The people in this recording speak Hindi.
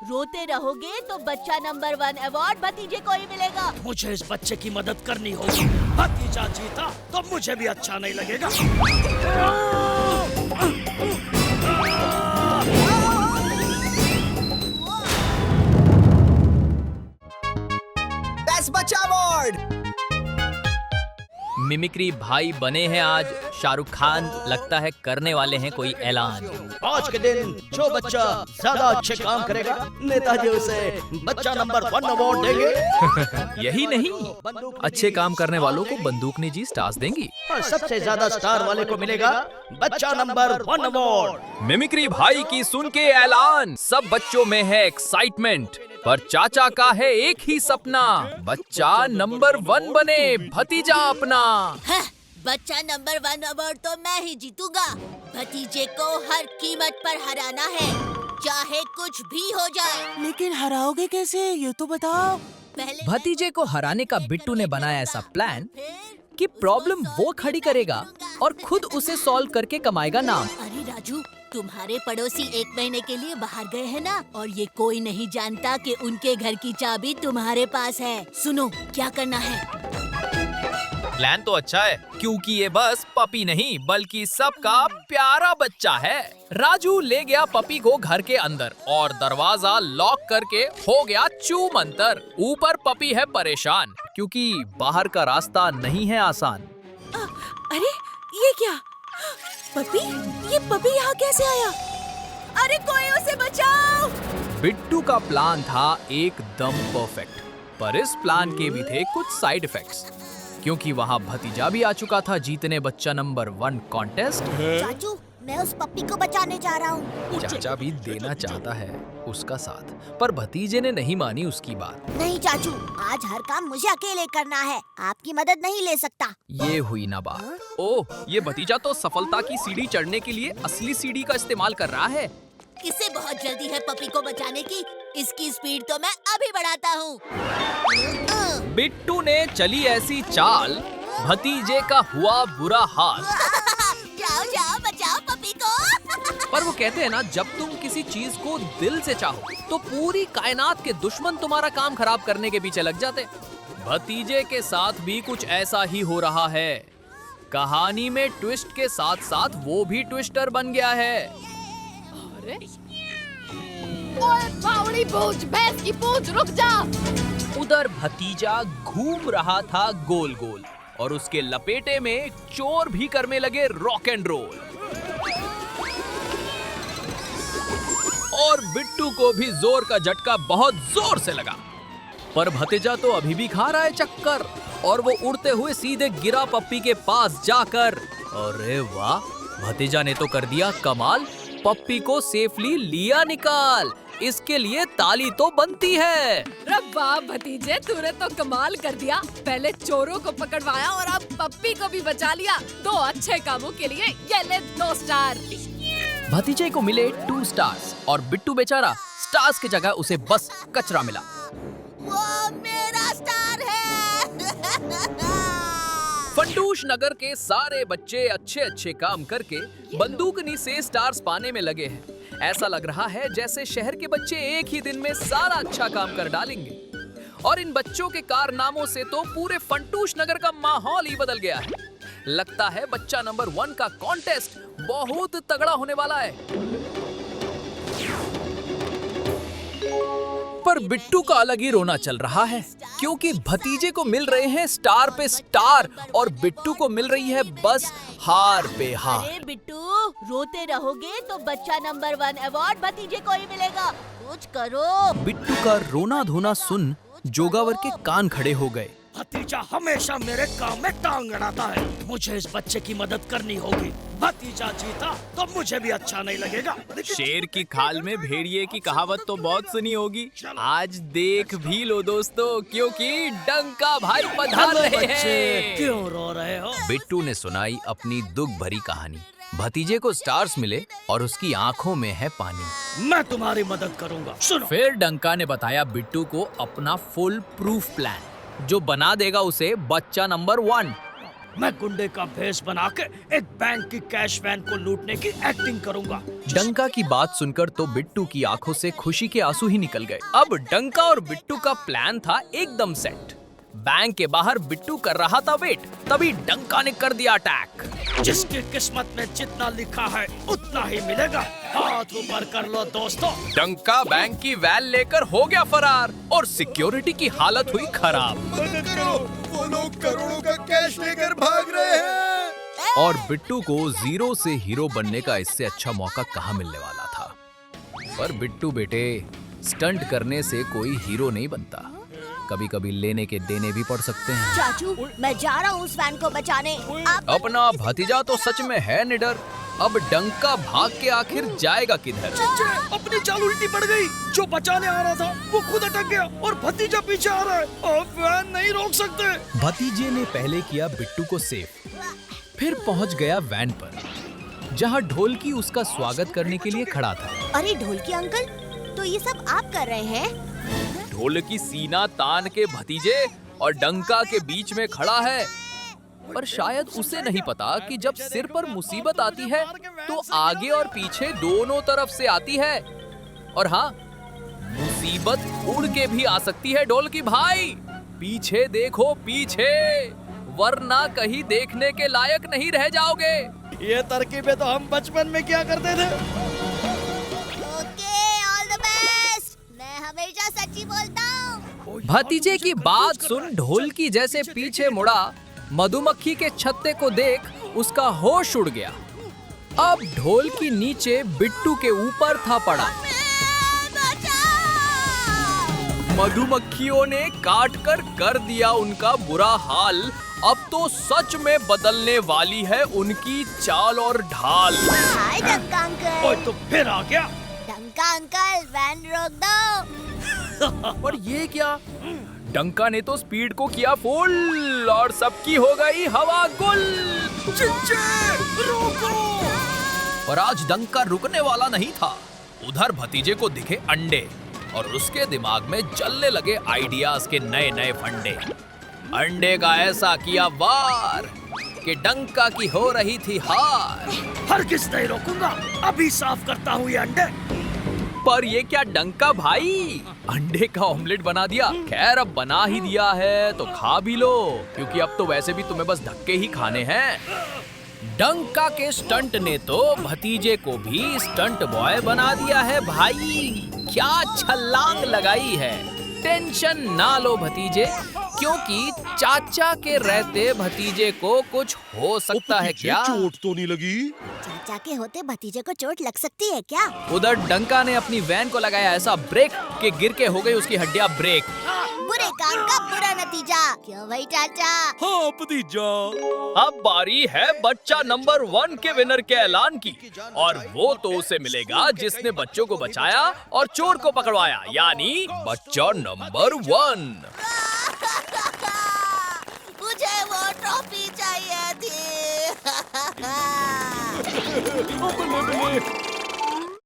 रोते रहोगे तो बच्चा नंबर 1 अवार्ड भतीजे को ही मिलेगा। मुझे इस बच्चे की मदद करनी होगी। भतीजा जीता तो मुझे भी अच्छा नहीं लगेगा। बेस्ट बच्चा अवार्ड। मिमिक्री भाई बने हैं आज शाहरुख खान, लगता है करने वाले हैं कोई ऐलान। आज के दिन जो बच्चा ज्यादा अच्छे काम करेगा, नेताजी उसे बच्चा नंबर 1 अवार्ड देंगे। यही नहीं, अच्छे काम करने वालों को बंदूकनी जी स्टार्स देंगी और सबसे ज्यादा स्टार वाले को मिलेगा बच्चा नंबर 1 अवार्ड। मिमिक्री भाई की सुन के ऐलान, सब बच्चों में है एक्साइटमेंट, पर चाचा का है एक ही सपना, बच्चा नंबर 1 बने भतीजा अपना। बच्चा नंबर 1 अवार्ड तो मैं ही जीतूंगा। भतीजे को हर कीमत पर हराना है, चाहे कुछ भी हो जाए। लेकिन हराओगे कैसे, ये तो बताओ। पहले भतीजे को हराने का बिट्टू ने बनाया ऐसा प्लान कि प्रॉब्लम वो खड़ी करेगा और खुद उसे सॉल्व करके कमाएगा नाम। अरे राजू, तुम्हारे पड़ोसी 1 महीने के लिए बाहर गए हैं ना, और ये कोई नहीं जानता कि उनके घर की चाबी तुम्हारे पास है। सुनो क्या करना है। प्लान तो अच्छा है, क्योंकि ये बस पपी नहीं बल्कि सबका प्यारा बच्चा है। राजू ले गया पपी को घर के अंदर और दरवाजा लॉक करके हो गया चूमंतर। ऊपर पपी है परेशान क्योंकि बाहर का रास्ता नहीं है आसान। अरे ये क्या, पपी? ये पपी यहाँ कैसे आया? अरे कोई उसे बचाओ! बिट्टू का प्लान था एकदम परफेक्ट, पर इस प्लान के भी थे कुछ साइड इफेक्ट्स, क्योंकि वहाँ भतीजा भी आ चुका था जीतने बच्चा नंबर 1 कॉन्टेस्ट। चाचू, मैं उस पप्पी को बचाने जा रहा हूँ। चाचा भी देना चाहता है उसका साथ, पर भतीजे ने नहीं मानी उसकी बात। नहीं चाचू, आज हर काम मुझे अकेले करना है, आपकी मदद नहीं ले सकता। ये हुई ना बात। ओह, ये भतीजा तो सफलता की सीढ़ी चढ़ने के लिए असली सीढ़ी का इस्तेमाल कर रहा है। इसे बहुत जल्दी है पपी को बचाने की, इसकी स्पीड तो मैं अभी बढ़ाता हूँ। बिट्टू ने चली ऐसी चाल, भतीजे का हुआ बुरा हाल। जाओ जाओ, बचाओ पपी को। पर वो कहते हैं ना, जब तुम किसी चीज को दिल से चाहो तो पूरी कायनात के दुश्मन तुम्हारा काम खराब करने के पीछे लग जाते। भतीजे के साथ भी कुछ ऐसा ही हो रहा है। कहानी में ट्विस्ट के साथ साथ वो भी ट्विस्टर बन गया है। ओए बावड़ी पूंछ, भैंस की पूंछ, रुक जा। उधर भतीजा घूम रहा था गोल गोल और उसके लपेटे में चोर भी करने लगे रॉक एंड रोल। और बिट्टू को भी जोर का झटका बहुत जोर से लगा, पर भतीजा तो अभी भी खा रहा है चक्कर, और वो उड़ते हुए सीधे गिरा पप्पी के पास जाकर। अरे वाह, भतीजा ने तो कर दिया कमाल, पप्पी को सेफली लिया निकाल। इसके लिए ताली तो बनती है। वाह भतीजे, तूने तो कमाल कर दिया। पहले चोरों को पकड़वाया और अब पप्पी को भी बचा लिया। 2 अच्छे कामों के लिए ये ले 2 स्टार। भतीजे को मिले 2 स्टार्स और बिट्टू बेचारा स्टार्स की जगह उसे बस कचरा मिला। वो मेरा स्टार है। फंडूश नगर के सारे बच्चे अच्छे अच्छे काम करके बंदूकनी से स्टार्स पाने में लगे हैं। ऐसा लग रहा है जैसे शहर के बच्चे एक ही दिन में सारा अच्छा काम कर डालेंगे। और इन बच्चों के कारनामों से तो पूरे फंटूश नगर का माहौल ही बदल गया है। लगता है बच्चा नंबर 1 का कॉन्टेस्ट बहुत तगड़ा होने वाला है। पर बिट्टू का अलग ही रोना चल रहा है, क्योंकि भतीजे को मिल रहे हैं स्टार पे स्टार और बिट्टू को मिल रही है बस हार पे हार। अरे बिट्टू, रोते रहोगे तो बच्चा नंबर 1 अवार्ड भतीजे को ही मिलेगा, कुछ करो। बिट्टू का रोना धोना सुन जोगावर के कान खड़े हो गए। भतीजा हमेशा मेरे काम में टांग अड़ाता है, मुझे इस बच्चे की मदद करनी होगी। भतीजा जीता तो मुझे भी अच्छा नहीं लगेगा। शेर की खाल में भेड़िए की कहावत तो बहुत सुनी होगी, आज देख भी लो दोस्तों, क्योंकि डंका भाई पधार रहे हैं। क्यों रो रहे हो? बिट्टू ने सुनाई अपनी दुख भरी कहानी। भतीजे को स्टार्स मिले और उसकी आंखों में है पानी। मैं तुम्हारी मदद करूंगा, सुनो। फिर डंका ने बताया बिट्टू को अपना फुल प्रूफ प्लान, जो बना देगा उसे बच्चा नंबर 1। मैं गुंडे का भेष बना के एक बैंक की कैश वैन को लूटने की एक्टिंग करूंगा। डंका की बात सुनकर तो बिट्टू की आंखों से खुशी के आंसू ही निकल गए। अब डंका और बिट्टू का प्लान था एकदम सेट। बैंक के बाहर बिट्टू कर रहा था वेट, तभी डंका ने कर दिया अटैक। जिसकी किस्मत में जितना लिखा है उतना ही मिलेगा। हाथ ऊपर कर लो दोस्तों। डंका बैंक की वैन लेकर हो गया फरार और सिक्योरिटी की हालत हुई खराब। मदद करो, वो लोग करोड़ों का कैश लेकर भाग रहे हैं। और बिट्टू को जीरो से हीरो बनने का इससे अच्छा मौका कहाँ मिलने वाला था। पर बिट्टू बेटे, स्टंट करने से कोई हीरो नहीं बनता, कभी कभी लेने के देने भी पड़ सकते हैं। चाचू, मैं जा रहा हूँ उस वैन को बचाने। आप अपना भतीजा तो सच में है निडर। अब डंका भाग के आखिर जाएगा किधर? अपनी चाल उल्टी पड़ गई। जो बचाने आ रहा था वो खुद अटक गया और भतीजा पीछे आ रहा है। अब वैन नहीं रोक सकते। भतीजे ने पहले किया बिट्टू को सेफ, फिर पहुंच गया वैन पर, जहां ढोलकी उसका स्वागत करने के लिए खड़ा था। अरे ढोलकी अंकल, तो ये सब आप कर रहे हैं? ढोलकी सीना तान के भतीजे और डंका के बीच में खड़ा है, पर शायद उसे नहीं पता कि जब सिर पर मुसीबत आती है तो आगे और पीछे दोनों तरफ से आती है। और हाँ, मुसीबत उड़ के भी आ सकती है। ढोलकी भाई, पीछे देखो पीछे, वरना कहीं देखने के लायक नहीं रह जाओगे। ये तरकीबें तो हम बचपन में क्या करते थे। Okay, all the best. मैं हमेशा सच्ची बोलता हूँ। भतीजे की बात सुन ढोलकी जैसे पीछे मुड़ा, मधुमक्खी के छत्ते को देख उसका होश उड़ गया। अब ढोलकी नीचे बिट्टू के ऊपर था पड़ा। मधुमक्खियों ने काट कर दिया उनका बुरा हाल। अब तो सच में बदलने वाली है उनकी चाल और ढाल। हाय डंका अंकल। ओए, तो फिर आ गया। डंका अंकल, वैन रोक दो। पर ये क्या? डंका ने तो स्पीड को किया फुल और सबकी हो गई हवा गुल। रोको। पर आज डंका रुकने वाला नहीं था। उधर भतीजे को दिखे अंडे और उसके दिमाग में जलने लगे आइडियाज के नए नए फंडे। अंडे का ऐसा किया वार कि डंका की हो रही थी हार। हरगिज़ नहीं रोकूंगा। अभी साफ करता हूँ ये अंडे। पर ये क्या डंका भाई, अंडे का ऑमलेट बना दिया। खैर, अब बना ही दिया है तो खा भी लो, क्योंकि अब तो वैसे भी तुम्हें बस धक्के ही खाने हैं। डंका के स्टंट ने तो भतीजे को भी स्टंट बॉय बना दिया है भाई। क्या छलांग लगाई है। टेंशन ना लो भतीजे, क्योंकि चाचा के रहते भतीजे को कुछ हो सकता है क्या? चोट तो नहीं लगी? चाचा के होते भतीजे को चोट लग सकती है क्या? उधर डंका ने अपनी वैन को लगाया ऐसा ब्रेक कि गिर के हो गई उसकी हड्डियां ब्रेक। बुरे काम का बुरा नतीजा। क्यों भाई चाचा? हाँ भतीजा। अब बारी है बच्चा नंबर 1 के विनर के ऐलान की, और वो तो उसे मिलेगा जिसने बच्चों को बचाया और चोर को पकड़वाया, यानी बच्चा नंबर 1। मुझे वो ट्रॉफी चाहिए थी।